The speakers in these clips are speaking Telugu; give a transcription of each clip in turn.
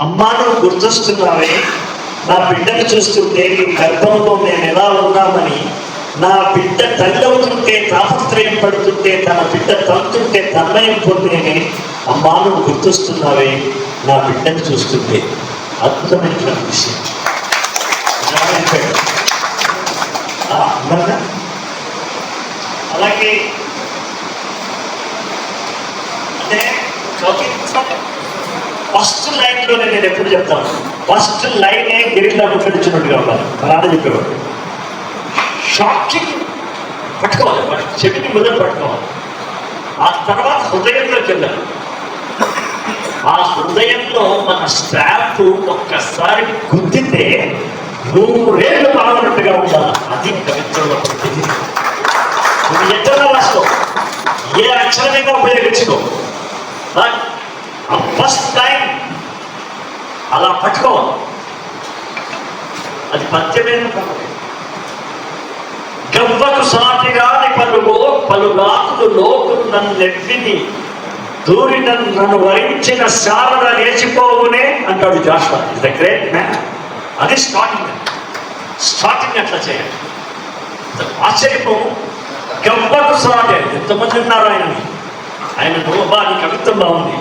అమ్మా నువ్వు గుర్తొస్తున్నావే, నా బిడ్డను చూస్తుంటే నీ గర్భంలో మేము ఎలా ఉన్నామని, నా బిడ్డ తల్లవుతుంటే తాపత్రయం పడుతుంటే, తన బిడ్డ తంతుంటే తన్మయం పొందేనే. అమ్మా నువ్వు గుర్తొస్తున్నావే నా బిడ్డను చూస్తుంటే. అద్భుతమైనటువంటి విషయం. అలాగే అంటే ఫస్ట్ లైన్లోనే నేను ఎప్పుడు చెప్తాను, ఫస్ట్ లైనే గిరిలా ముట్టడిచ్చినట్టుగా ఉండాలి. అలానే చెప్పేవాడు. షాకింగ్ పట్టుకోవాలి, చెవిని మొదలు పట్టుకోవాలి. ఆ తర్వాత హృదయంలోకి వెళ్ళాలి. ఆ హృదయంలో మన స్ట్రాప్ ఒక్కసారి గుద్దితే 100 ఏళ్ళు బాగున్నట్టుగా ఉండాలి. అది కవిత్వంలో పడుతుంది. నువ్వు ఎక్కడ రాసుకో, ఏ అక్షరమైనా ఉపయోగించుకో, బట్ ఫస్ట్ టైం అలా పట్టుకోవాలి. అది పద్యమైన గవ్వకు సాటిగాని పలుగో పలుగాకులు లోకులు నన్నెవ్విని దూరి నన్ను వరించిన శారద లేచిపోవునే అంటాడు Jashuva. Is the great man. అది స్టార్టింగ్ అట్లా చేయాలి. ఆశ్చర్యపోవు. గవ్వకు సాటే ఎంతమంది ఉన్నారు ఆయన బా నీ కవిత్వం బాగుంది,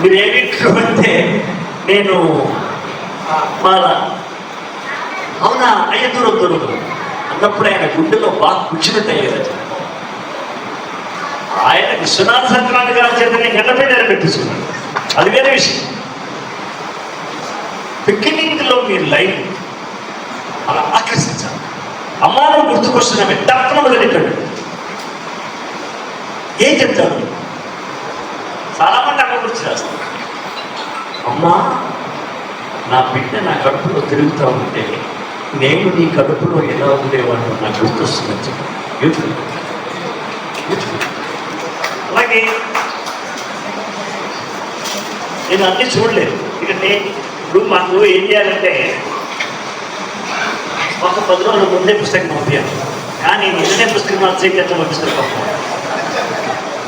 మీరేమిట్లు అంటే నేను మాలా అవునా అయ్య దూరం అన్నప్పుడు ఆయన గుండెలో బాగా కూర్చున్నట్టు అయ్యేది. ఆయన విశ్వనాథ సత్యనారాయణ గారి చేత నేను గడ్డపై నిలబెట్టుకున్నాను. అది వేరే విషయం. బిగినింగ్లో మీరు లైన్ అలా ఆకర్షించాలి. అమ్మాను గుర్తుకొస్తున్నామే తప్పన మొదలెట్టాడు. ఏం చెప్తాడు? చాలామంది అమ్మ గురించి రాస్తారు. అమ్మా నా బిడ్డ నా కడుపులో తిరుగుతూ ఉంటే నేను నీ కడుపులో ఎలా ఉండేవాడు నాకు గుర్తొస్తుందని చెప్పి. బ్యూటిఫుల్. అలాగే నేను అన్నీ చూడలేదు. ఎందుకంటే ఇప్పుడు మాకు ఏం చేయాలంటే ఒక 10 రోజుల ముందే పుస్తకం పంపించాను. కానీ నిన్ననే పుస్తకం మార్చేకి ఎట్లా పంపిస్తారు పాపం.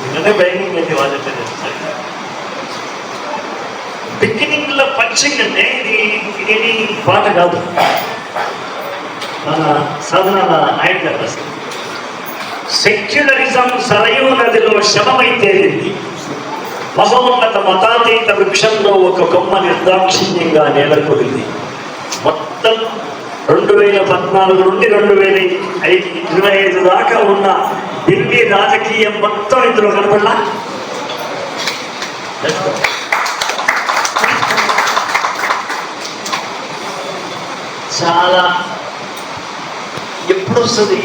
నిన్ననే బైకింగ్ అయితే వాళ్ళంటే బిగినింగ్లో పంచింగ్ అంటే ఇది పాట కాదు, మన సాధనాల నాయకులు గారు రాశారు. సెక్యులరిజం సరయూ నదిలో శవమై తేలింది, మహోన్నత మతాతీత వృక్షంలో ఒక కొమ్మ నిర్దాక్షిణ్యంగా నేలకొలింది. మొత్తం 2014 నుండి 2025 దాకా ఉన్న ఢిల్లీ రాజకీయం మొత్తం ఇందులో కనపడలా. చాలా ఎప్పుడొస్తుంది